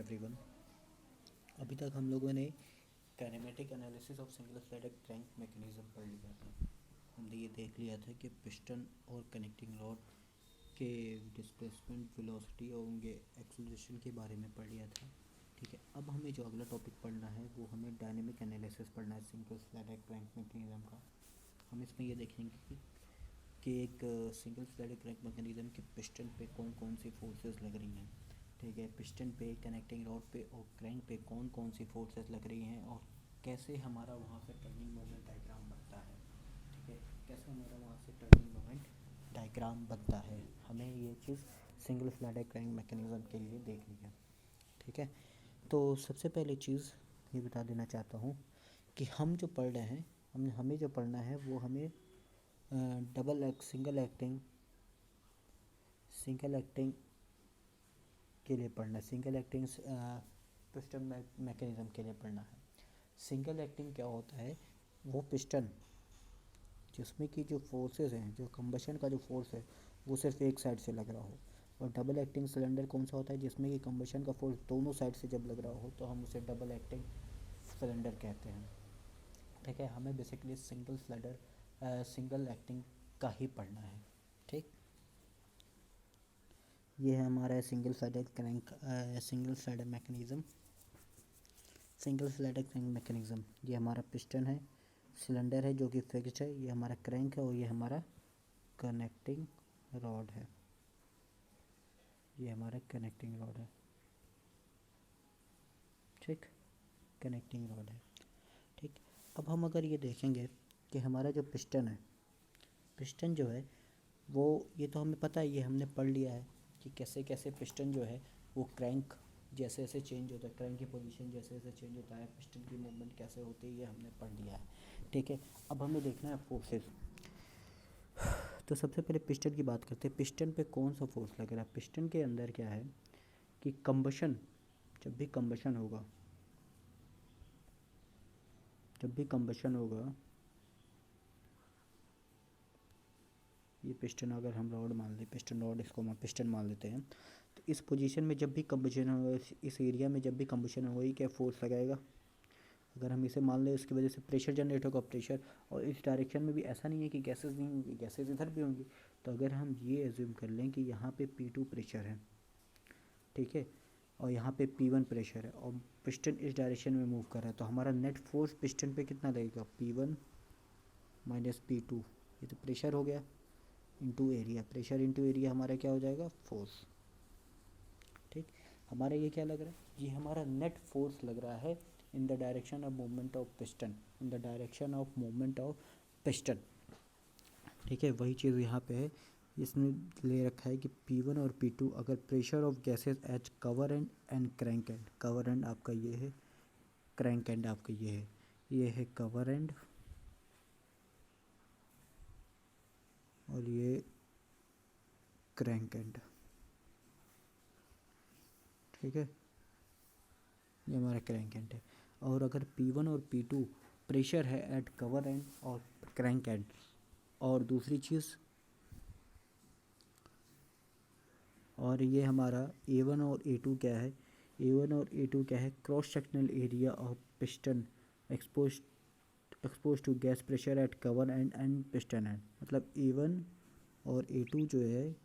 Everyone. अभी तक हम लोगों ने kinematic analysis of single threaded crank mechanism पढ़ लिया था। हमने ये देख लिया था कि पिस्टन और कनेक्टिंग रॉड के डिस्प्लेसमेंट वेलोसिटी और उनके एक्सेलरेशन के बारे में पढ़ लिया था। ठीक है, अब हमें जो अगला टॉपिक पढ़ना है वो हमें डायनेमिक एनालिसिस पढ़ना है सिंगल थ्रेडेड क्रैंक मैकेनिज्म का। हम इसमें ये देखेंगे कि एक सिंगल थ्रेडेड क्रैंक मैकेनिज्म के पिस्टन पे कौन कौन सी फोर्सेस लग रही हैं। ठीक है, पिस्टन पे, कनेक्टिंग रॉड पे और क्रैंक पे कौन कौन सी फोर्सेस लग रही हैं और कैसे हमारा वहाँ से टर्निंग मोमेंट डायग्राम बनता है। ठीक है, कैसे हमारा वहाँ से टर्निंग मोमेंट डायग्राम बनता है, हमें ये चीज़ सिंगल थ्रेडेड क्रैंक मैकेनिज्म के लिए देखनी है। ठीक है, तो सबसे पहले चीज़ ये बता देना चाहता हूँ कि हम जो पढ़ रहे हैं, हमें जो पढ़ना है वो हमें सिंगल एक्टिंग के लिए पढ़ना है। सिंगल एक्टिंग पिस्टन मैकेनिज्म के लिए पढ़ना है। सिंगल एक्टिंग क्या होता है? वो पिस्टन जिसमें कि जो फोर्सेस हैं, जो कंबशन का जो फोर्स है वो सिर्फ एक साइड से लग रहा हो। और डबल एक्टिंग सिलेंडर कौन सा होता है? जिसमें कि कंबशन का फोर्स दोनों साइड से जब लग रहा हो तो हम उसे डबल एक्टिंग सिलेंडर कहते हैं। ठीक है, हमें बेसिकली सिंगल एक्टिंग का ही पढ़ना है। ठीक, ये है हमारा single threaded mechanism. Single threaded crank mechanism, ये हमारा पिस्टन है, सिलेंडर है जो कि फिक्स्ड है, ये हमारा क्रैंक है और ये हमारा कनेक्टिंग रॉड है। ये हमारा कनेक्टिंग रॉड है। ठीक, कनेक्टिंग रॉड है। ठीक, अब हम अगर ये देखेंगे कि हमारा जो पिस्टन है, पिस्टन जो है वो, ये तो हमें पता है, ये हमने पढ़ लिया है कि कैसे कैसे पिस्टन जो है वो क्रैंक जैसे जैसे चेंज होता है, क्रैंक की पोजीशन जैसे जैसे चेंज होता है, पिस्टन की मूवमेंट कैसे होती है, ये हमने पढ़ लिया है। ठीक है, अब हमें देखना है फोर्सेस। तो सबसे पहले पिस्टन की बात करते हैं। पिस्टन पे कौन सा फोर्स लग रहा है? पिस्टन के अंदर क्या है कि जब भी कंबशन होगा, ये पिस्टन अगर हम रॉड मान लें, पिस्टन रॉड, इसको हम पिस्टन मान लेते हैं, तो इस पोजीशन में जब भी कंबशन होगा, इस एरिया में जब भी कंबशन होगा, ये क्या फोर्स लगाएगा? अगर हम इसे मान लें, इसकी वजह से प्रेशर जनरेट होगा, प्रेशर, और इस डायरेक्शन में भी ऐसा नहीं है कि गैसेस नहीं होंगी, गैसेस इधर भी होंगी। तो अगर हम ये एज्यूम कर लें कि यहाँ पे P2 प्रेशर है, ठीक है, और यहाँ पे P1 प्रेशर है और पिस्टन इस डायरेक्शन में मूव कर रहा है, तो हमारा नेट फोर्स पिस्टन पे कितना लगेगा? P1 minus P2। ये तो प्रेशर हो गया into area, pressure into area हमारा क्या हो जाएगा? फोर्स। ठीक, हमारा ये क्या लग रहा है? ये हमारा नेट फोर्स लग रहा है in the direction of movement of piston. ठीक है, वही चीज़ यहाँ पे है, इसमें ले रखा है कि P1 और P2 अगर pressure of gases H cover and crank and, cover and आपका ये है, क्रैंक एंड आपका ये है कवर एंड, और ये क्रैंक एंड। ठीक है, ये हमारा क्रैंक एंड है। और अगर P1 और P2 प्रेशर है एट कवर एंड और क्रैंक एंड, और दूसरी चीज़, और ये हमारा A1 और A2 क्या है? A1 और A2 क्या है? Cross sectional area of piston expose to gas pressure at cover end piston end. मतलब A1 और A2 जो है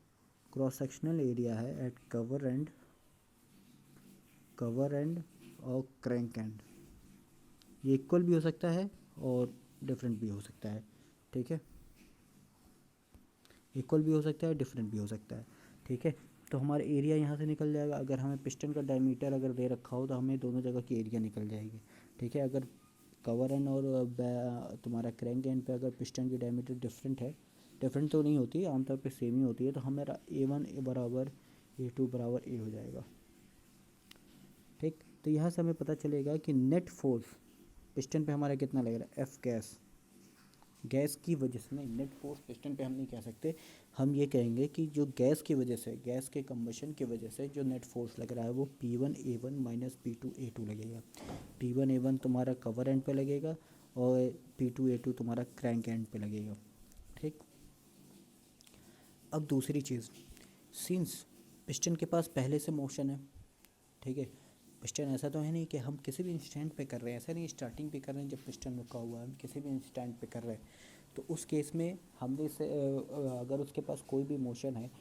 क्रॉस सेक्शनल एरिया है एट कवर एंड और क्रैंक एंड। ये इक्वल भी हो सकता है और डिफरेंट भी हो सकता है। ठीक है, इक्वल भी हो सकता है, डिफरेंट भी हो सकता है। ठीक है, तो हमारा एरिया यहाँ से निकल जाएगा। अगर हमें पिस्टन का डायमीटर अगर दे रखा हो तो हमें दोनों जगह की एरिया निकल जाएगी। ठीक है, अगर कवर एंड और तुम्हारा क्रैंक एंड पे अगर पिस्टन की डायमीटर डिफरेंट तो नहीं होती, आमतौर पे सेम ही होती है, तो हमारा A1 बराबर A2 बराबर A हो जाएगा। ठीक, तो यहाँ से हमें पता चलेगा कि नेट फोर्स पिस्टन पे हमारा कितना लग रहा है? F गैस की वजह से, नहीं, नेट फोर्स पिस्टन पे हम नहीं कह सकते, हम ये कहेंगे कि जो गैस की वजह से, गैस के कंबशन की वजह से जो नेट फोर्स लग रहा है वो P1A1 माइनस P2A2 लगेगा। P1A1 तुम्हारा कवर एंड पे लगेगा और P2A2 तुम्हारा क्रैंक एंड पे लगेगा। ठीक, अब दूसरी चीज़, सिंस पिस्टन के पास पहले से मोशन है, ठीक है, पिस्टन ऐसा तो है नहीं कि हम किसी भी इंस्टेंट पे कर रहे हैं, ऐसा नहीं स्टार्टिंग पे कर रहे हैं जब पिस्टन रुका हुआ है, हम किसी भी इंस्टेंट पे कर रहे हैं। तो उस केस में हमने इसे अगर उसके पास कोई भी मोशन है,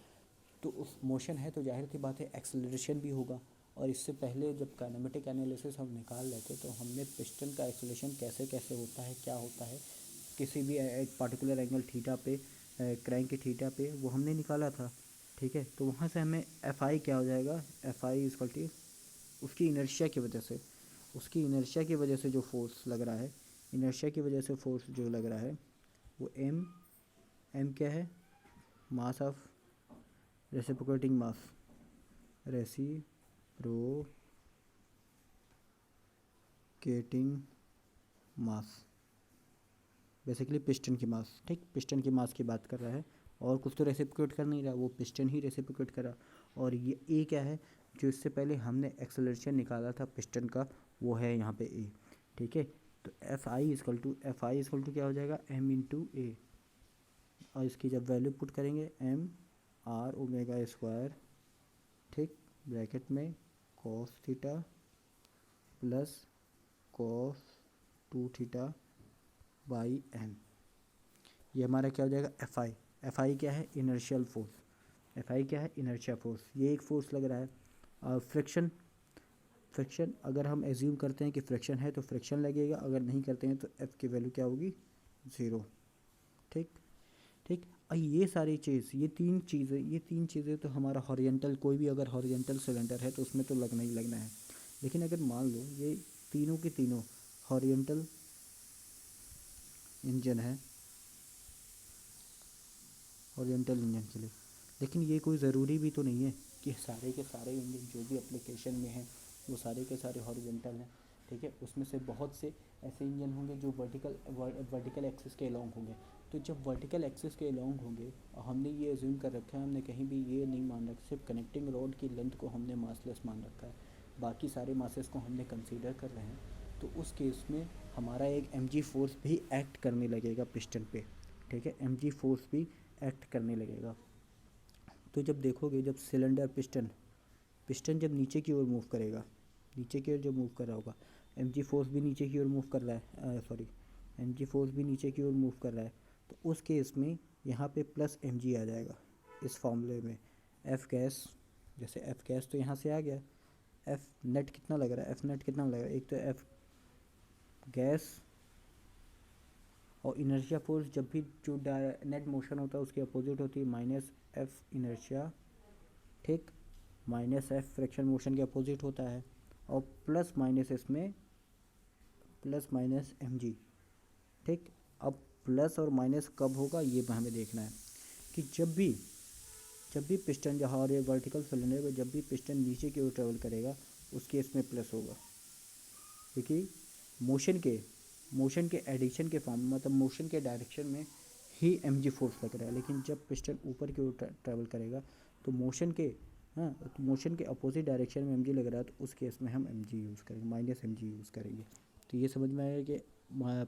तो उस मोशन है तो जाहिर सी बात है एक्सेलरेशन भी होगा। और इससे पहले जब काइनेमेटिक एनालिसिस हम निकाल रहे थे तो हमने पिस्टन का एक्सेलरेशन कैसे कैसे होता है, क्या होता है, किसी भी एक पार्टिकुलर एंगल थीटा पे, क्रैंक के थीटा पे, वो हमने निकाला था। ठीक है, तो वहाँ से हमें एफ आई क्या हो जाएगा, एफ आई इक्वल टू उसकी इनर्शिया की वजह से, उसकी इनर्शिया की वजह से जो फोर्स लग रहा है, इनर्शिया की वजह से फोर्स जो लग रहा है वो एम, एम क्या है, mass of reciprocating mass, reciprocating mass, basically piston की मास। ठीक, पिस्टन की मास की बात कर रहा है, और कुछ तो रेसिप्रोकेट कर नहीं रहा, वो पिस्टन ही रेसिप्रोकेट कर रहा। और ये ए क्या है, जो इससे पहले हमने एक्सेलरेशन निकाला था पिस्टन का, वो है यहाँ पे ए। ठीक है, तो F I equal to, F I equal to क्या हो जाएगा, एम इंटू ए, और इसकी जब वैल्यू पुट करेंगे एम आर ओमेगा स्क्वायर, ठीक, ब्रैकेट में cos theta plus cos 2 theta by M, ये हमारा क्या हो जाएगा एफ आई। एफ आई क्या है, इनर्शियल फोर्स, एफ आई क्या है, इनर्शिया फोर्स। ये एक फोर्स लग रहा है। और फ्रिक्शन, फ्रिक्शन अगर हम एज्यूम करते हैं कि फ्रिक्शन है तो फ्रिक्शन लगेगा, अगर नहीं करते हैं तो एफ की वैल्यू क्या होगी, ज़ीरो। ठीक, ठीक। और ये सारी चीज़, ये तीन चीज़ें तो हमारा हॉरिजेंटल, कोई भी अगर हॉरिजेंटल सिलेंडर है तो उसमें तो लगना ही लगना है। लेकिन अगर मान लो ये तीनों के तीनों हॉरिजेंटल इंजन है, हॉरिजेंटल इंजन के लिए, लेकिन ये कोई ज़रूरी भी तो नहीं है कि सारे के सारे इंजन जो भी एप्लीकेशन में हैं वो सारे के सारे हॉरिजेंटल हैं। ठीक है, उसमें से बहुत से ऐसे इंजन होंगे जो वर्टिकल एक्सिस के अलोंग होंगे। तो जब वर्टिकल एक्सिस के अलोंग होंगे, हमने ये एज्यूम कर रखा है, हमने कहीं भी ये नहीं मान रखा, सिर्फ कनेक्टिंग रॉड की लेंथ को हमने मासलेस मान रखा है, बाकी सारे मासेस को हमने कंसीडर कर रहे हैं। तो उस केस में हमारा एक एम जी फोर्स भी एक्ट करने लगेगा पिस्टन पे। ठीक है, एम जी फोर्स भी एक्ट करने लगेगा। तो जब देखोगे, जब सिलेंडर पिस्टन, पिस्टन जब नीचे की ओर मूव करेगा, नीचे की ओर जब मूव कर रहा होगा, एम जी फोर्स भी नीचे की ओर मूव कर रहा है, सॉरी, एम जी फोर्स भी नीचे की ओर मूव कर रहा है, तो उस केस में यहाँ पे प्लस एम जी आ जाएगा इस फॉर्मूले में। एफ गैस, जैसे एफ गैस तो यहाँ से आ गया, एफ नेट कितना लग रहा है, एफ नेट कितना लग रहा है, एक तो एफ गैस, और इनर्शिया फोर्स जब भी जो नेट मोशन होता है उसकी अपोजिट होती है, माइनस एफ इनर्शिया, ठीक, माइनस एफ फ्रिक्शन मोशन के अपोजिट होता है, और प्लस माइनस इसमें प्लस माइनस एम जी। ठीक, अब प्लस और माइनस कब होगा ये हमें देखना है, कि जब भी पिस्टन, जहाँ और ये वर्टिकल सिलेंडर में जब भी पिस्टन नीचे की ओर ट्रेवल करेगा उस केस में प्लस होगा, क्योंकि मोशन के एडिशन के फॉर्म, मतलब मोशन के डायरेक्शन में ही एम जी फोर्स लग रहा है। लेकिन जब पिस्टन ऊपर की ओर ट्रैवल करेगा तो मोशन के, हाँ, तो मोशन के अपोजिट डायरेक्शन में एम जी लग रहा है, तो उस केस में हम एम जी यूज़ करेंगे, माइनस एम जी यूज़ करेंगे। तो ये समझ में आएगा कि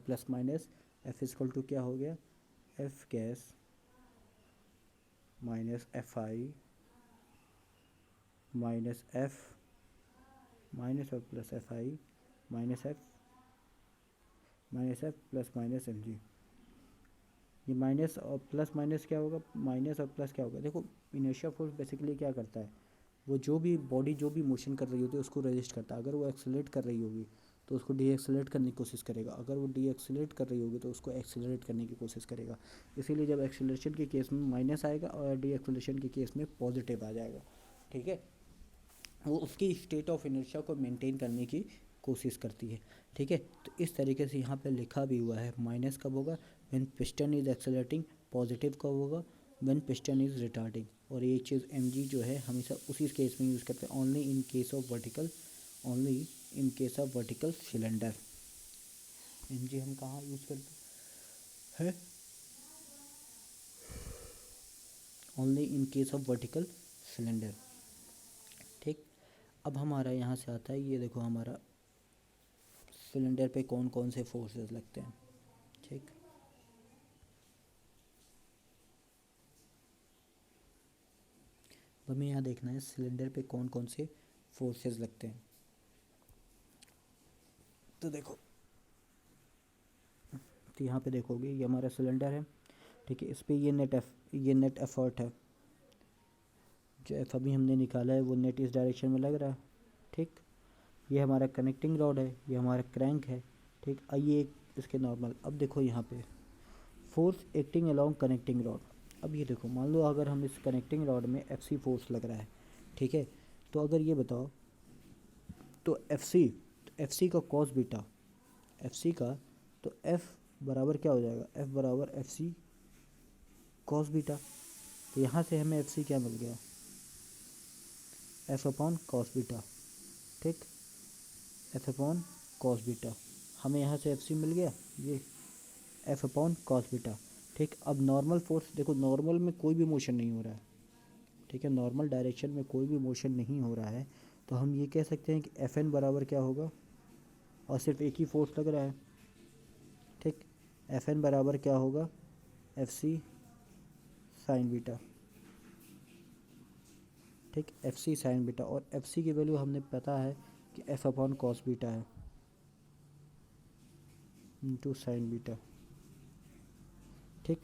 plus minus F equal to क्या हो गया, एफ गैस minus F I minus F, minus और plus F I minus F plus minus M G. ये माइनस और प्लस माइनस क्या होगा, माइनस और प्लस क्या होगा, देखो इनर्शिया फोर्स बेसिकली क्या करता है, वो जो भी बॉडी जो भी मोशन कर रही होती है उसको रेजिस्ट करता है। अगर वो एक्सेलरेट कर रही होगी तो उसको डी एक्सेलरेट करने की कोशिश करेगा, अगर वो डी एक्सेलरेट कर रही होगी तो उसको एक्सेलरेट करने की कोशिश करेगा। इसीलिए जब एक्सेलरेशन के केस में माइनस आएगा और डी एक्सेलरेशन के केस में पॉजिटिव आ जाएगा। ठीक है, वो उसकी स्टेट ऑफ इनर्शिया को मेंटेन करने की कोशिश करती है। ठीक है, तो इस तरीके से यहाँ पे लिखा भी हुआ है, माइनस कब होगा, when piston is accelerating, positive कब होगा, व्हेन पिस्टन इज रिटार्डिंग। और ये चीज़ एम जी जो है हमेशा उसी केस में यूज़ करते हैं, only in case of vertical, only in case of vertical cylinder. M G हम कहाँ यूज़ करते हैं, only in case of vertical cylinder. ठीक, अब हमारा यहाँ से आता है, ये देखो हमारा सिलेंडर पे कौन कौन से फोर्सेस लगते हैं। ठीक, हमें यहाँ देखना है सिलेंडर पे कौन कौन से फोर्सेस लगते हैं। तो देखो, तो यहाँ पे देखोगे ये हमारा सिलेंडर है, ठीक है। इस पर ये नेट एफर्ट है, जो एफ अभी हमने निकाला है वो नेट इस डायरेक्शन में लग रहा है, ठीक। ये हमारा कनेक्टिंग रॉड है, ये हमारा क्रैंक है, ठीक। आइए इसके नॉर्मल, अब देखो यहाँ पे force acting along connecting rod. अब ये देखो, मान लो अगर हम इस कनेक्टिंग रॉड में एफ सी फोर्स लग रहा है, ठीक है। तो अगर ये बताओ, तो एफ सी का कॉस बीटा, एफ सी का, तो एफ बराबर क्या हो जाएगा, एफ बराबर एफ सी कॉस बीटा। तो यहाँ से हमें एफ सी क्या मिल गया, एफ अपॉन कॉस बीटा, ठीक। एफ अपॉन कॉस बीटा, हमें यहाँ से एफ सी मिल गया, ये एफ अपॉन कॉस बीटा, ठीक। अब नॉर्मल फोर्स देखो, नॉर्मल में कोई भी मोशन नहीं हो रहा है, ठीक है। नॉर्मल डायरेक्शन में कोई भी मोशन नहीं हो रहा है, तो हम ये कह सकते हैं कि एफ एन बराबर क्या होगा, और सिर्फ एक ही फोर्स लग रहा है, ठीक। एफ एन बराबर क्या होगा, एफ सी साइन बीटा, ठीक। एफ सी साइन बीटा, और एफ सी की वैल्यू हमने पता है कि एफ अपॉन कॉस बीटा है इंटू साइन बीटा, ठीक।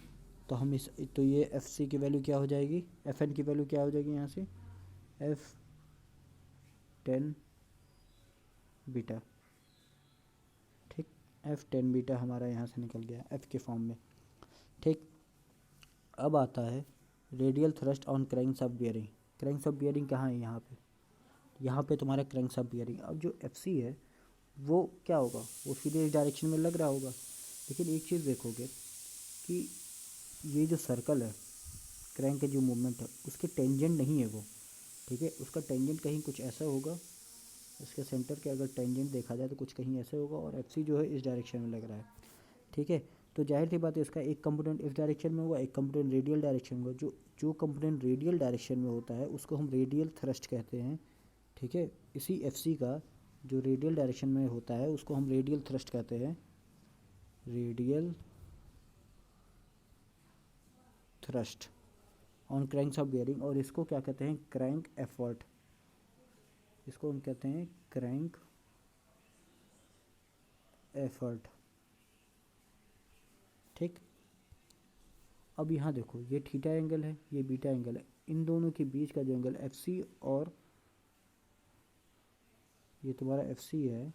तो हम इस, तो ये एफ सी की वैल्यू क्या हो जाएगी, एफ एन की वैल्यू क्या हो जाएगी यहाँ से, एफ 10 बीटा, ठीक। एफ 10 बीटा हमारा यहाँ से निकल गया एफ के फॉर्म में, ठीक। अब आता है रेडियल थ्रस्ट ऑन क्रैंक सब बियरिंग। क्रैंक सब बियरिंग कहाँ है, यहाँ पे तुम्हारा क्रैंक सब बियरिंग। अब जो एफ सी है वो क्या होगा, वो सीधे इस डायरेक्शन में लग रहा होगा, लेकिन एक चीज़ देखोगे कि ये जो सर्कल है, क्रैंक के जो मूवमेंट है उसके टेंजेंट नहीं है वो, ठीक है। उसका टेंजेंट कहीं कुछ ऐसा होगा, इसके सेंटर के अगर टेंजेंट देखा जाए तो कुछ कहीं ऐसे होगा, और एफ सी जो है इस डायरेक्शन में लग रहा है, ठीक है। तो जाहिर सी बात है इसका एक कंपोनेंट इस डायरेक्शन में होगा, एक कंपोनेंट रेडियल डायरेक्शन में होगा। जो कंपोनेंट रेडियल डायरेक्शन में होता है उसको हम रेडियल थ्रस्ट कहते हैं, ठीक है। इसी एफ सी का जो रेडियल डायरेक्शन में होता है उसको हम रेडियल थ्रस्ट कहते हैं, radial thrust on cranks of bearing. और इसको क्या कहते हैं, क्रैंक एफर्ट, इसको हम कहते हैं क्रैंक एफर्ट, ठीक। अब यहाँ देखो, ये थीटा एंगल है, ये बीटा एंगल है, इन दोनों के बीच का जो एंगल एफ सी और ये तुम्हारा एफ सी है,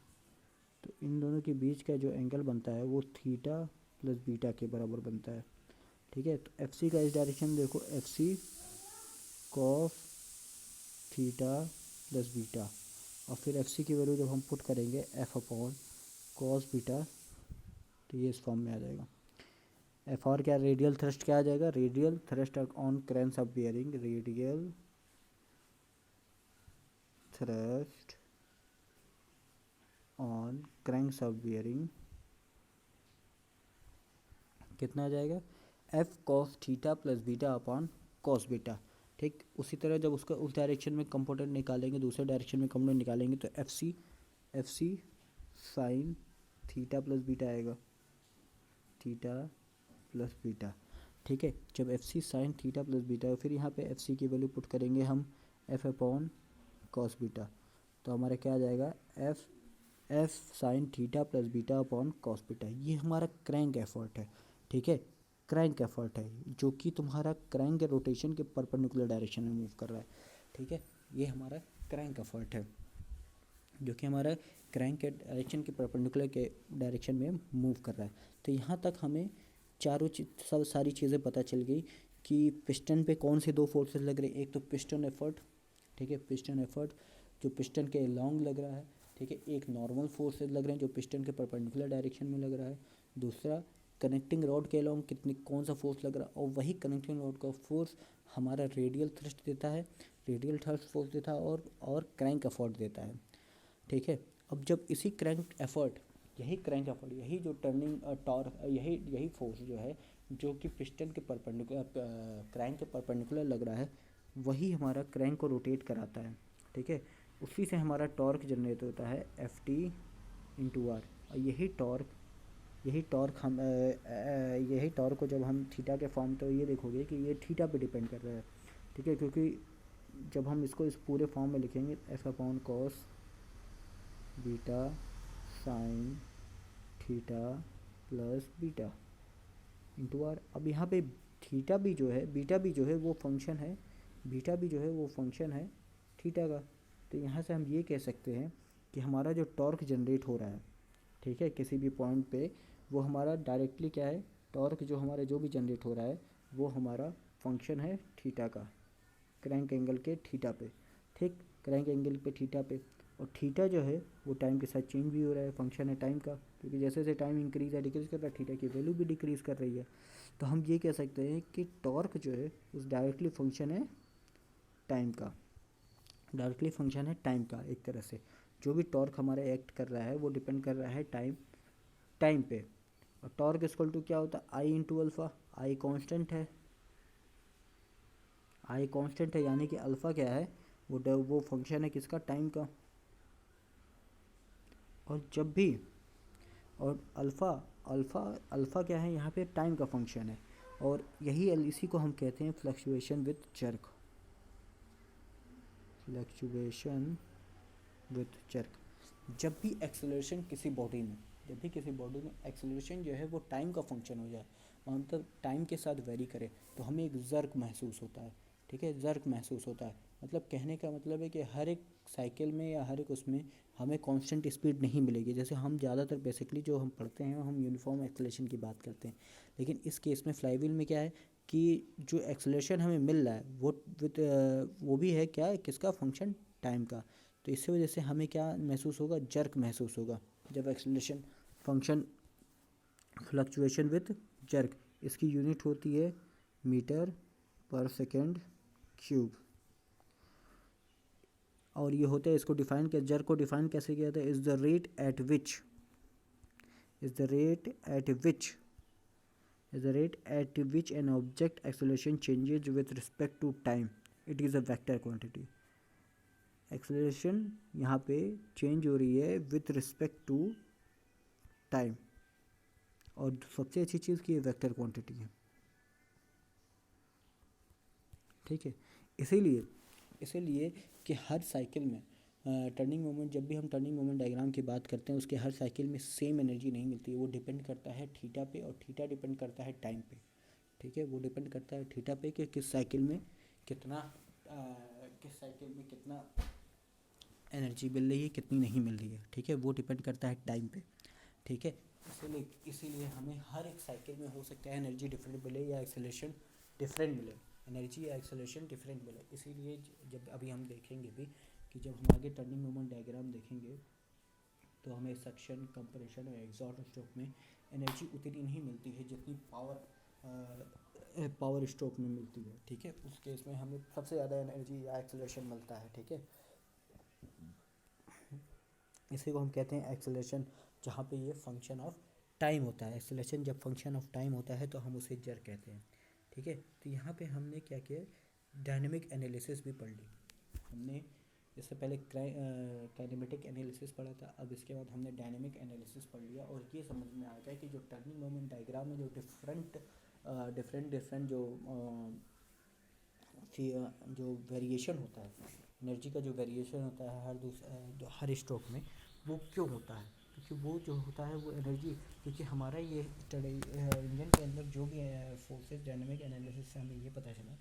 तो इन दोनों के बीच का जो एंगल बनता है वो थीटा प्लस बीटा के बराबर बनता है, ठीक है। तो एफ सी का इस डायरेक्शन देखो, F C cos theta plus beta, और फिर एफ सी की वैल्यू जब हम पुट करेंगे एफ अपॉन कॉस बीटा, तो ये इस फॉर्म में आ जाएगा। एफ और क्या, रेडियल थ्रस्ट क्या आ जाएगा, रेडियल थ्रस्ट ऑन क्रैंक सब bearing, radial thrust on crank सब बियरिंग कितना आ जाएगा, F cos theta plus beta upon cos beta, ठीक। उसी तरह जब उसका उस डायरेक्शन में कंपोनेंट निकालेंगे, दूसरे डायरेक्शन में कंपोनेंट निकालेंगे, तो F C sine theta plus beta आएगा, थीटा प्लस बीटा, ठीक है। जब F C sine theta plus beta, फिर यहाँ पे एफ सी की वैल्यू पुट करेंगे हम एफ अपॉन कॉस बीटा, तो हमारा क्या आ जाएगा, F sine theta plus beta upon cos beta. ये हमारा क्रैंक एफर्ट है, ठीक है। क्रैंक एफर्ट है जो कि तुम्हारा क्रैंक के रोटेशन के परपेंडिकुलर डायरेक्शन में मूव कर रहा है, ठीक है। ये हमारा क्रैंक एफर्ट है जो कि हमारा क्रैंक के डायरेक्शन के परपेंडिकुलर के डायरेक्शन में मूव कर रहा है। तो यहाँ तक हमें सब सारी चीज़ें पता चल गई कि पिस्टन पे कौन से दो फोर्सेस लग रहे हैं। एक तो पिस्टन एफर्ट, ठीक है, पिस्टन एफर्ट जो पिस्टन के लॉन्ग लग रहा है, ठीक है। एक नॉर्मल फोर्सेस लग रहे हैं जो पिस्टन के परपेंडिकुलर डायरेक्शन में लग रहा है। दूसरा कनेक्टिंग रॉड के अलॉन्ग कौन सा फोर्स लग रहा है, और वही कनेक्टिंग रॉड का फोर्स हमारा रेडियल थ्रस्ट देता है, रेडियल थ्रस्ट फोर्स देता है और क्रैंक एफर्ट देता है, ठीक है। अब जब इसी क्रैंक एफर्ट यही जो टर्निंग टॉर्क, यही फोर्स जो है जो कि पिस्टन के परपेंडिकुलर क्रैंक के परपेंडिकुलर लग रहा है, वही हमारा क्रैंक को रोटेट कराता है, ठीक है। उसी से हमारा टॉर्क जनरेट होता है एफ टी इंटू आर। और यही टॉर्क को जब हम थीटा के फॉर्म, तो ये देखोगे कि ये थीटा पे डिपेंड कर रहा है, ठीक है। क्योंकि जब हम इसको इस पूरे फॉर्म में लिखेंगे F upon cos beta sine theta plus beta into R. अब यहाँ पे थीटा भी जो है, बीटा भी जो है वो फंक्शन है, बीटा भी जो है वो फंक्शन है थीटा का। तो यहाँ से हम ये कह सकते हैं कि हमारा जो टॉर्क जनरेट हो रहा है, ठीक है, किसी भी पॉइंट पे, वो हमारा डायरेक्टली क्या है, टॉर्क जो हमारा जो भी जनरेट हो रहा है वो हमारा फंक्शन है थीटा का, क्रैंक एंगल के थीटा पे, ठीक, क्रैंक एंगल पे थीटा पे। और थीटा जो है वो टाइम के साथ चेंज भी हो रहा है, फंक्शन है टाइम का, क्योंकि जैसे जैसे टाइम इंक्रीज या डिक्रीज कर रहा है थीटा की वैल्यू भी डिक्रीज कर रही है। तो हम ये कह सकते हैं कि टॉर्क जो है उस डायरेक्टली फंक्शन है टाइम का, डायरेक्टली फंक्शन है टाइम का एक तरह से। जो भी टॉर्क हमारा एक्ट कर रहा है वो डिपेंड कर रहा है टाइम पे। और टॉर्क इक्वल टू क्या होता है, आई इंटू अल्फ़ा। आई कांस्टेंट है, आई कांस्टेंट है, यानी कि अल्फ़ा क्या है, वो फंक्शन है किसका, टाइम का। और जब भी, और अल्फ़ा अल्फ़ा अल्फ़ा क्या है यहाँ पे, टाइम का फंक्शन है। और यही इसी को हम कहते हैं fluctuation with jerk, fluctuation with jerk. जब भी एक्सेलरेशन किसी बॉडी में, जब भी किसी बॉडी में एक्सेलरेशन जो है वो टाइम का फंक्शन हो जाए, मतलब टाइम के साथ वेरी करे, तो हमें एक जर्क महसूस होता है, ठीक है, जर्क महसूस होता है। मतलब कहने का मतलब है कि हर एक साइकिल में या हर एक उसमें हमें कांस्टेंट स्पीड नहीं मिलेगी। जैसे हम ज़्यादातर बेसिकली जो हम पढ़ते हैं हम यूनिफॉर्म एक्सेलरेशन की बात करते हैं, लेकिन इस केस में फ्लाईव्हील में क्या है कि जो एक्सेलरेशन हमें मिल रहा है वो भी है क्या, किसका फंक्शन, टाइम का। तो इसी वजह से हमें क्या महसूस होगा, जर्क महसूस होगा जब acceleration function, fluctuation with jerk. इसकी यूनिट होती है मीटर पर सेकेंड क्यूब। और ये होता है, इसको डिफाइन किया, जर्क को डिफाइन कैसे किया था, is the rate at which, is the rate at which, is the rate at which an object acceleration changes with respect to time, it is a vector quantity. Acceleration यहाँ पे change हो रही है with respect to time, और सबसे अच्छी चीज़ की ये वेक्टर क्वांटिटी है, ठीक है। इसीलिए इसीलिए कि हर साइकिल में टर्निंग मोमेंट, जब भी हम टर्निंग मोमेंट डायग्राम की बात करते हैं उसके हर साइकिल में सेम एनर्जी नहीं मिलती है, वो डिपेंड करता है थीटा पे, और थीटा डिपेंड करता है टाइम पे, ठीक है। वो डिपेंड करता है थीटा पे कि किस साइकिल में कितना एनर्जी मिल रही है, कितनी नहीं मिल रही है, ठीक है। वो डिपेंड करता है टाइम पे, ठीक है। इसीलिए हमें हर एक साइकिल में हो सकता है एनर्जी डिफरेंट मिले या एक्सेलरेशन डिफरेंट मिले, एनर्जी या एक्सेलरेशन डिफरेंट मिले। इसीलिए जब अभी हम देखेंगे भी कि जब हम आगे टर्निंग मोमेंट डायग्राम देखेंगे तो हमें सक्शन, कंप्रेशन और एग्जॉस्ट स्ट्रोक में एनर्जी उतनी नहीं मिलती है जितनी पावर स्ट्रोक में मिलती है, ठीक है। उस केस में हमें सबसे ज़्यादा एनर्जी या एक्सेलरेशन मिलता है, ठीक है। इसी को हम कहते हैं एक्सेलरेशन, जहाँ पे ये फंक्शन ऑफ टाइम होता है। एक्सेलरेशन जब फंक्शन ऑफ टाइम होता है तो हम उसे जर कहते हैं, ठीक है। तो यहाँ पे हमने क्या किया, डायनेमिक एनालिसिस भी पढ़ ली हमने। इससे पहले काइनेमेटिक एनालिसिस पढ़ा था, अब इसके बाद हमने डायनेमिक एनालिसिस पढ़ लिया, और ये समझ में आ गया कि जो टर्निंग मोमेंट डायग्राम में जो डिफरेंट जो वेरिएशन होता है, एनर्जी का जो वेरिएशन होता है हर स्ट्रोक में, वो क्यों होता है, क्योंकि वो जो होता है वो एनर्जी, क्योंकि हमारा ये इंजन के अंदर जो भी फोर्सेस, डायनेमिक एनालिसिस से हमें ये पता चला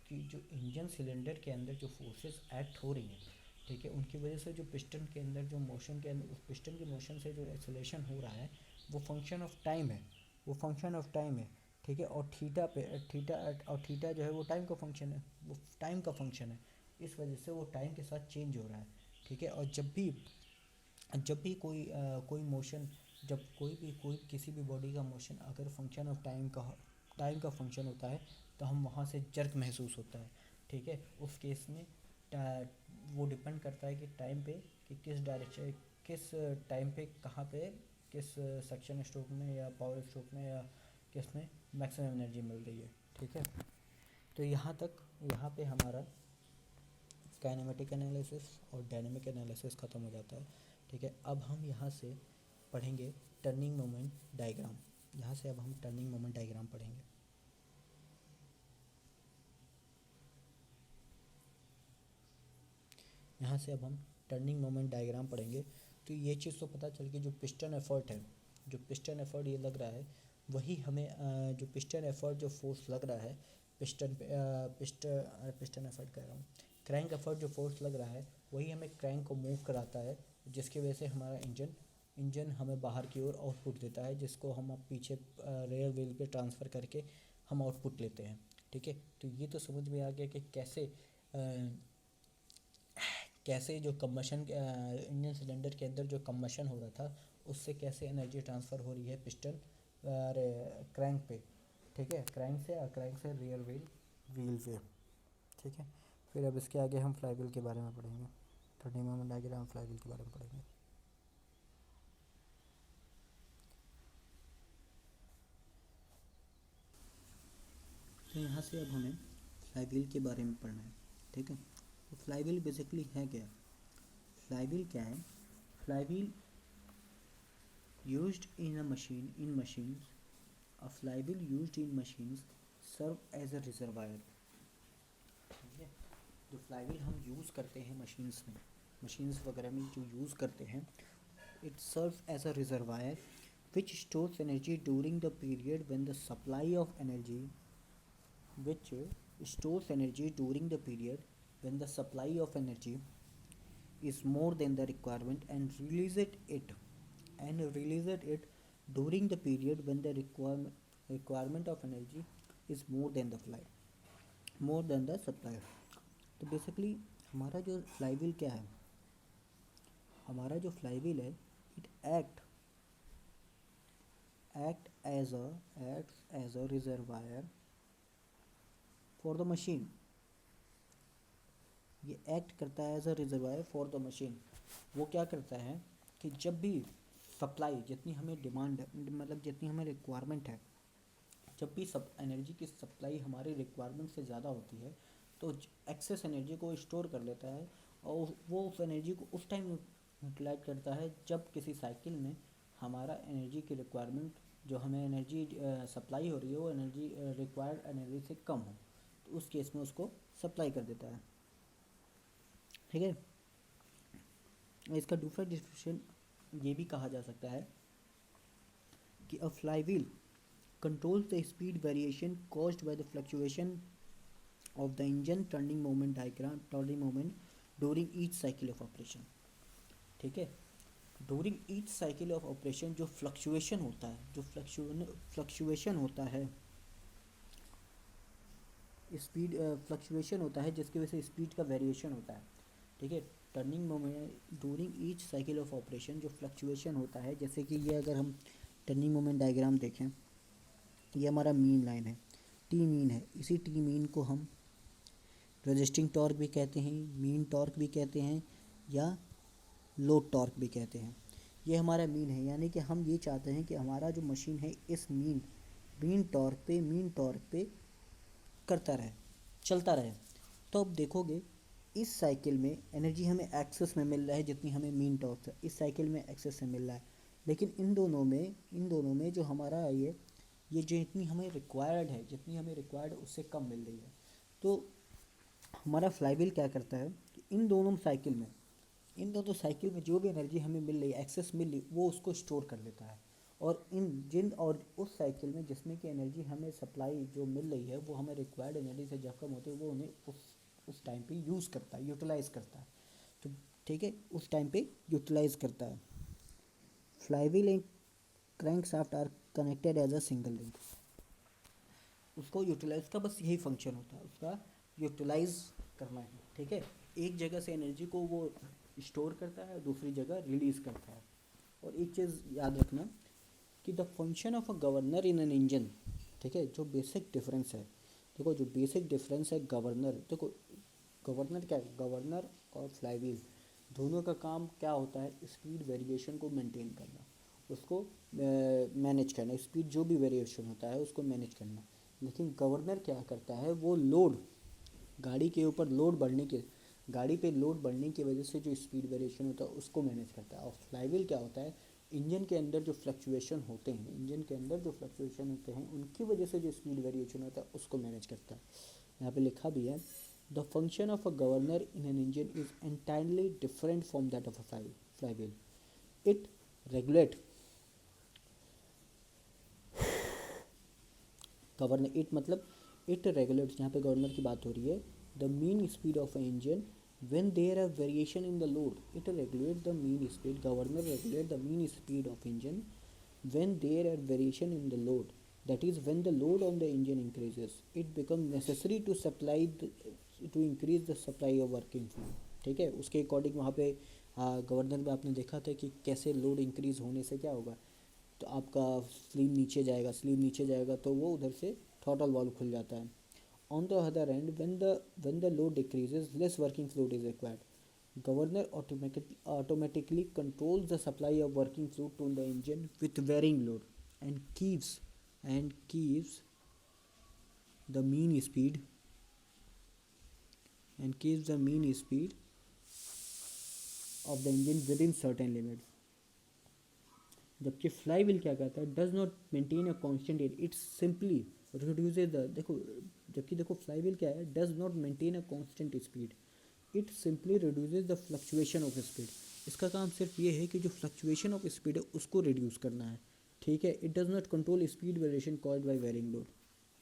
कि जो इंजन सिलेंडर के अंदर जो फोर्सेस एक्ट हो रही हैं, ठीक है, उनकी वजह से जो पिस्टन के अंदर जो मोशन के अंदर, उस पिस्टन के मोशन से जो एक्सेलरेशन हो रहा है वो फंक्शन ऑफ टाइम है, वो फंक्शन ऑफ टाइम है, ठीक है। और थीटा जो है वो टाइम का फंक्शन है, वो टाइम का फंक्शन है, इस वजह से वो टाइम के साथ चेंज हो रहा है, ठीक है। और जब भी कोई मोशन, जब कोई किसी भी बॉडी का मोशन अगर फंक्शन ऑफ टाइम का फंक्शन होता है तो हम वहाँ से जर्क महसूस होता है, ठीक है। उस केस में वो डिपेंड करता है कि टाइम पे, कि किस डायरेक्शन, किस टाइम पे, कहाँ पे, किस सेक्शन स्ट्रोक में या पावर स्ट्रोक में या किस में मैक्सिमम एनर्जी मिल रही है, ठीक है। तो यहाँ पे हमारा काइनेमेटिक एनालिसिस और डायनेमिक एनालिसिस ख़त्म हो जाता है, ठीक है। अब हम यहाँ से पढ़ेंगे टर्निंग मोमेंट डायग्राम, यहाँ से अब हम टर्निंग मोमेंट डायग्राम पढ़ेंगे। यहाँ से अब हम टर्निंग मोमेंट डायग्राम पढ़ेंगे। तो ये चीज़ तो पता चल गई, जो पिस्टन एफर्ट है, जो पिस्टन एफर्ट ये लग रहा है वही हमें जो पिस्टन एफर्ट जो फोर्स लग रहा है पिस्टन पे पिस्टन एफर्ट कह रहा हूँ, क्रैंक एफर्ट जो फोर्स लग रहा है वही हमें क्रैंक को मूव कराता है, जिसकी वजह से हमारा इंजन हमें बाहर की ओर आउटपुट देता है, जिसको हम अब पीछे रेयर व्हील पे ट्रांसफ़र करके हम आउटपुट लेते हैं। ठीक है, तो ये तो समझ में आ गया कि कैसे जो कम्बशन इंजन सिलेंडर के अंदर जो कम्बशन हो रहा था उससे कैसे एनर्जी ट्रांसफ़र हो रही है पिस्टन क्रैंक पे। ठीक है, क्रैंक से रियर व्हील पे। ठीक है, फिर अब इसके आगे हम फ्लाई व्हील के बारे में पढ़ेंगे, turning moment diagram fly wheel के बारे में पढ़ेंगे। तो यहाँ से अब हमें फ्लाई व्हील के बारे में पढ़ना है। ठीक है, तो फ्लाई व्हील बेसिकली है क्या? फ्लाई व्हील क्या है? Fly wheel used in machines, a flywheel used in machines serve as a reservoir। ठीक है, जो फ्लाईव्हील हम यूज़ करते हैं मशीन्स वगैरह में जो यूज़ करते हैं, it serve as a reservoir which stores energy during the period when the supply of energy which stores energy during the period when the supply of energy is more than the requirement and releases it during the period when the requirement of energy is more than the supply। तो basically हमारा जो flywheel क्या है, हमारा जो flywheel है it act as a reservoir for the machine. ये act करता है as a reservoir for the machine. वो क्या करता है कि जब भी सप्लाई, जितनी हमें डिमांड मतलब जितनी हमें रिक्वायरमेंट है, जब भी सब एनर्जी की सप्लाई हमारी रिक्वायरमेंट से ज़्यादा होती है तो एक्सेस एनर्जी को स्टोर कर लेता है और वो उस एनर्जी को उस टाइम यूटिलाइज करता है जब किसी साइकिल में हमारा एनर्जी की रिक्वायरमेंट, जो हमें एनर्जी सप्लाई हो रही है वो एनर्जी रिक्वायर्ड एनर्जी से कम हो, तो उस केस में उसको सप्लाई कर देता है। ठीक है, इसका दूसरा डिस्क्रिप्शन ये भी कहा जा सकता है कि अ flywheel controls the speed variation caused by the fluctuation of the engine turning moment during each cycle of operation। ठीक है, during each cycle of operation जो फ्लक्चुएशन होता है स्पीड फ्लक्चुएशन होता है जिसकी वजह से स्पीड का वेरिएशन होता है। ठीक है, turning moment during each cycle of operation जो फ्लक्चुएशन होता है, जैसे कि ये अगर हम टर्निंग मोमेंट डायग्राम देखें, ये हमारा मीन लाइन है, टी मीन है। इसी टी मीन को हम रेजिस्टिंग टॉर्क भी कहते हैं, मीन टॉर्क भी कहते हैं या लोड टॉर्क भी कहते हैं। ये हमारा मीन है, यानी कि हम ये चाहते हैं कि हमारा जो मशीन है इस मीन टॉर्क पे करता रहे, चलता रहे। तो अब देखोगे इस साइकिल में एनर्जी हमें एक्सेस में मिल रहा है जितनी हमें मीन टॉर्क से इस साइकिल में एक्सेस से मिल रहा है, लेकिन इन दोनों में जो हमारा ये जो जितनी हमें रिक्वायर्ड उससे कम मिल रही है। तो हमारा फ्लाईव्हील क्या करता है कि इन दोनों साइकिल में जो भी एनर्जी हमें मिल रही है, एक्सेस मिल रही, वो उसको स्टोर कर लेता है, और उस साइकिल में जिसमें कि एनर्जी हमें सप्लाई जो मिल रही है वो हमें रिक्वायर्ड एनर्जी से जब कम होती है वो उन्हें उस टाइम पे यूज़ करता है, यूटिलाइज़ करता है। तो ठीक है, उस टाइम पे यूटिलाइज़ करता है। Flywheel and crankshaft are connected as a single link. उसको यूटिलाइज़ का बस यही फंक्शन होता है, उसका यूटिलाइज़ करना है। ठीक है, एक जगह से एनर्जी को वो स्टोर करता है, दूसरी जगह रिलीज़ करता है। और एक चीज़ याद रखना कि the function of a governor in an engine, ठीक है, जो बेसिक डिफरेंस है, देखो जो बेसिक डिफरेंस है गवर्नर, देखो गवर्नर क्या है, गवर्नर और फ्लाईव्हील दोनों का काम क्या होता है, स्पीड वेरिएशन को मेंटेन करना, उसको मैनेज करना, स्पीड जो भी वेरिएशन होता है उसको मैनेज करना। लेकिन गवर्नर क्या करता है, वो गाड़ी के ऊपर गाड़ी पे लोड बढ़ने की वजह से जो स्पीड वेरिएशन होता है उसको मैनेज करता है। और फ्लाईव्हील क्या होता है, इंजन के अंदर जो फ्लक्चुएशन होते हैं उनकी वजह से जो स्पीड वेरिएशन होता है उसको मैनेज करता है। यहाँ पे लिखा भी है, the function of a governor in an engine is entirely different from that of a flywheel. It regulate governor, it मतलब इट रेगुलेट्स, यहाँ पे गवर्नर की बात हो रही है, the mean speed of engine when there are variation in the load. It regulates the mean speed. Governor regulate the mean speed of engine when there are variation in the load. That is, when the load on the engine increases, it becomes necessary to to increase the supply of working fluid. ठीक है, उसके according वहाँ पे governor में आपने देखा था कि कैसे लोड इंक्रीज होने से क्या होगा, तो आपका स्लीव नीचे जाएगा, स्लीव नीचे जाएगा तो वो उधर से थ्रॉटल वाल्व खुल जाता है. On the other end, when the load decreases, less working fluid is required. Governor automatically controls the supply of working fluid to the engine with varying load and keeps the mean speed of the engine within certain limits. जबकि fly wheel क्या करता है, does not maintain a constant rate, it simply reduces the, देखो जबकि देखो fly wheel क्या है, does not maintain a constant speed, it simply reduces the fluctuation of speed. इसका काम सिर्फ ये है कि जो फ्लक्चुएशन ऑफ स्पीड है उसको रिड्यूस करना है. ठीक है, it does not control speed variation caused by varying load.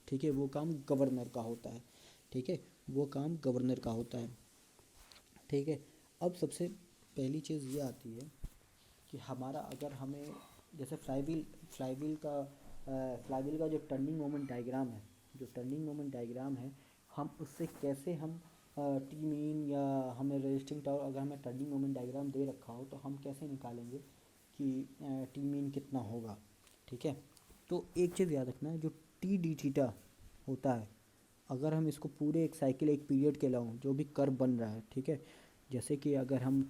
ठीक है, वो काम गवर्नर का होता है. ठीक है, वो काम गवर्नर का होता है. ठीक है, अब सबसे पहली चीज़ ये आती है कि हमारा अगर हमें जैसे फ्लाई व्हील का जो टर्निंग मोमेंट डायग्राम है, हम उससे कैसे हम टी मीन या हमें रेजिस्टिंग टावर, अगर हमें टर्निंग मोमेंट डायग्राम दे रखा हो तो हम कैसे निकालेंगे कि टी मीन कितना होगा. ठीक है, तो एक चीज़ याद रखना है, जो टी डी थीटा होता है, अगर हम इसको पूरे एक साइकिल एक पीरियड के लाऊं, जो भी कर्व बन रहा है, ठीक है, जैसे कि अगर हम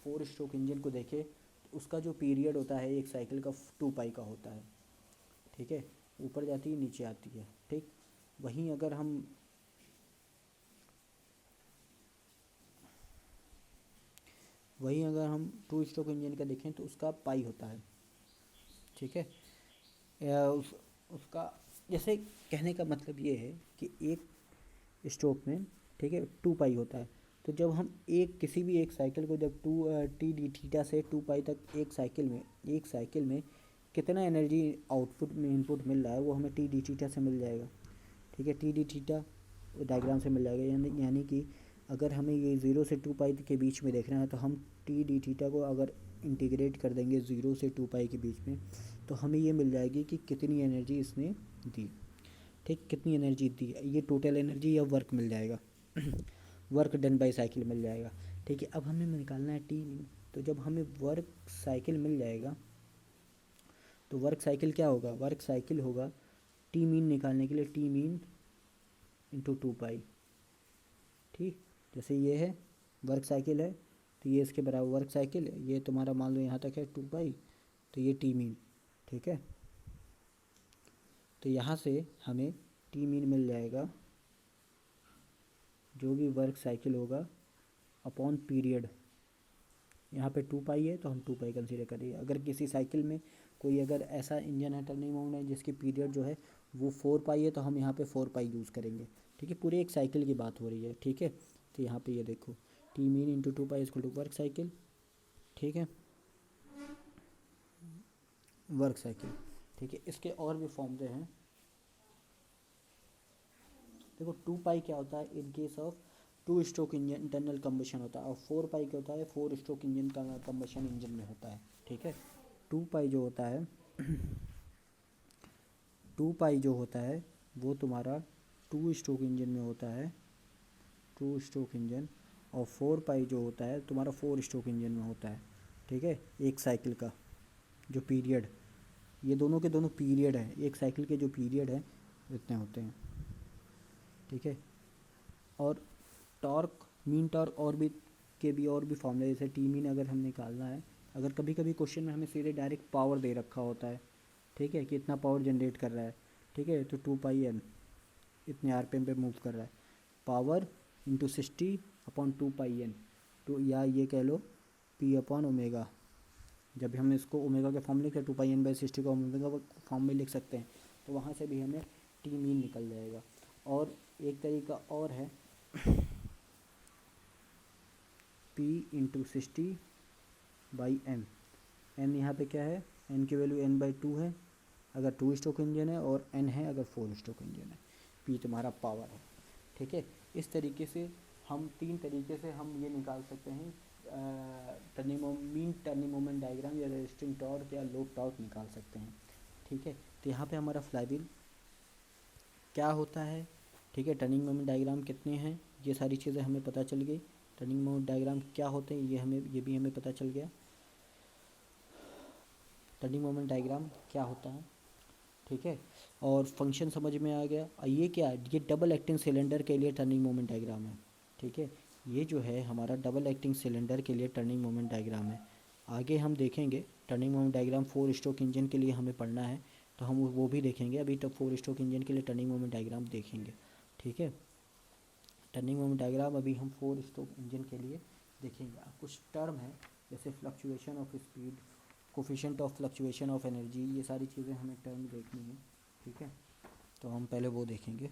4 स्ट्रोक इंजन को देखें तो उसका जो पीरियड होता है एक साइकिल का 2 पाई का होता है. ठीक है, ऊपर जाती है नीचे आती है. ठीक, वहीं अगर हम 2 स्ट्रोक इंजन का देखें तो उसका पाई होता है. ठीक है, उसका जैसे कहने का मतलब ये है कि एक स्ट्रोक में, ठीक है, 2 पाई होता है. तो जब हम किसी भी एक साइकिल को जब टी डी थीटा से 2 पाई तक एक साइकिल में कितना एनर्जी आउटपुट में इनपुट मिल रहा है वो हमें टी डी थीटा से मिल जाएगा. ठीक है, टी डी थीटा डायग्राम से मिल जाएगा. यानी कि अगर हमें ये 0 से 2 पाई के बीच में देखना है तो हम टी डी थीटा को अगर इंटीग्रेट कर देंगे 0 से 2 पाई के बीच में, तो हमें ये मिल जाएगी कि कितनी एनर्जी इसने दी. ठीक, कितनी एनर्जी दी, ये टोटल एनर्जी या वर्क मिल जाएगा वर्क डन बाई साइकिल मिल जाएगा. ठीक है, अब हमें निकालना है टी मीन. तो जब हमें वर्क साइकिल मिल जाएगा तो वर्क साइकिल क्या होगा, वर्क साइकिल होगा टी मीन निकालने के लिए टी मीन इंटू 2 पाई. ठीक, जैसे ये है वर्क साइकिल है तो ये इसके बराबर वर्क साइकिल है, ये तुम्हारा मान लो यहाँ तक है 2 पाई, तो ये टी मीन. ठीक है, तो यहाँ से हमें टी मीन मिल जाएगा जो भी वर्क साइकिल होगा अपॉन पीरियड. यहाँ पे 2 पाई है तो हम 2 पाई कंसीडर करेंगे. अगर किसी साइकिल में कोई अगर ऐसा इंजन है टर्निंग मोमेंट है जिसकी पीरियड जो है वो 4 पाई है तो हम यहाँ पे 4 पाई यूज़ करेंगे. ठीक है, पूरे एक साइकिल की बात हो रही है. ठीक है, तो यहाँ पे ये देखो T mean into 2 pi equal to work cycle. ठीक है, वर्क साइकिल. ठीक है, इसके और भी फॉर्मूले हैं. देखो 2 पाई क्या होता है इन case of 2 stroke engine internal combustion होता है, और 4 पाई क्या होता है 4 स्ट्रोक इंजन का कम्बशन इंजन में होता है. ठीक है, 2 पाई जो होता है 2 पाई जो होता है वो तुम्हारा 2 स्ट्रोक इंजन में होता है, 2 स्ट्रोक इंजन, और 4 पाई जो होता है तुम्हारा 4 स्ट्रोक इंजन में होता है. ठीक है, एक साइकिल का जो पीरियड, ये दोनों के दोनों पीरियड है, एक साइकिल के जो पीरियड है इतने होते हैं. ठीक है, और टॉर्क मीन टॉर्क और भी फॉर्मूले, जैसे टी मीन अगर हम निकालना है, अगर कभी कभी क्वेश्चन में हमें सीधे डायरेक्ट पावर दे रखा होता है. ठीक है, कि इतना पावर जनरेट कर रहा है. ठीक है, तो 2 पाई एन इतने आरपीएम पे मूव कर रहा है, पावर इंटू 60 अपॉन 2 पाई एन, तो या ये कह लो पी अपॉन ओमेगा. जब हम इसको ओमेगा के फॉर्म लिखते हैं 2 पाई एन बाई 60 को ओमेगा फॉर्म में लिख सकते हैं, तो वहाँ से भी हमें टी मीन निकल जाएगा. और एक तरीका और है P into 60 by M. N यहाँ पे क्या है, एन की वैल्यू n/2 है अगर 2 स्ट्रोक इंजन है, और n है अगर 4 स्ट्रोक इंजन है। p तुम्हारा पावर है, ठीक है। इस तरीके से हम 3 तरीके से हम ये निकाल सकते हैं मीन टर्निंग मोमेंट डायग्राम, या रेजिस्टिंग टॉर्क या लोड टॉर्क निकाल सकते हैं, ठीक है। तो यहाँ पे हमारा फ्लाईव्हील क्या होता है, ठीक है। टर्निंग मोमेंट डायग्राम कितने हैं, ये सारी चीज़ें हमें पता चल गई। टर्निंग मोमेंट डायग्राम क्या होते हैं ये भी हमें पता चल गया। टर्निंग मोमेंट डायग्राम क्या होता है, ठीक है। और फंक्शन समझ में आ गया। ये क्या है, ये डबल एक्टिंग सिलेंडर के लिए टर्निंग मोमेंट डायग्राम है, ठीक है। ये जो है हमारा डबल एक्टिंग सिलेंडर के लिए टर्निंग मोमेंट डायग्राम है। आगे हम देखेंगे turning moment diagram 4 stroke engine के लिए हमें पढ़ना है, तो हम वो भी देखेंगे। अभी तो 4 स्ट्रोक इंजन के लिए टर्निंग मोमेंट डायग्राम देखेंगे, ठीक है। टर्निंग मोमेंट डायग्राम अभी हम 4 स्ट्रोक इंजन के लिए देखेंगे। अब कुछ टर्म है जैसे fluctuation of speed, coefficient of fluctuation of energy, ये सारी चीज़ें हमें टर्म देखनी है, ठीक है। तो हम पहले वो देखेंगे।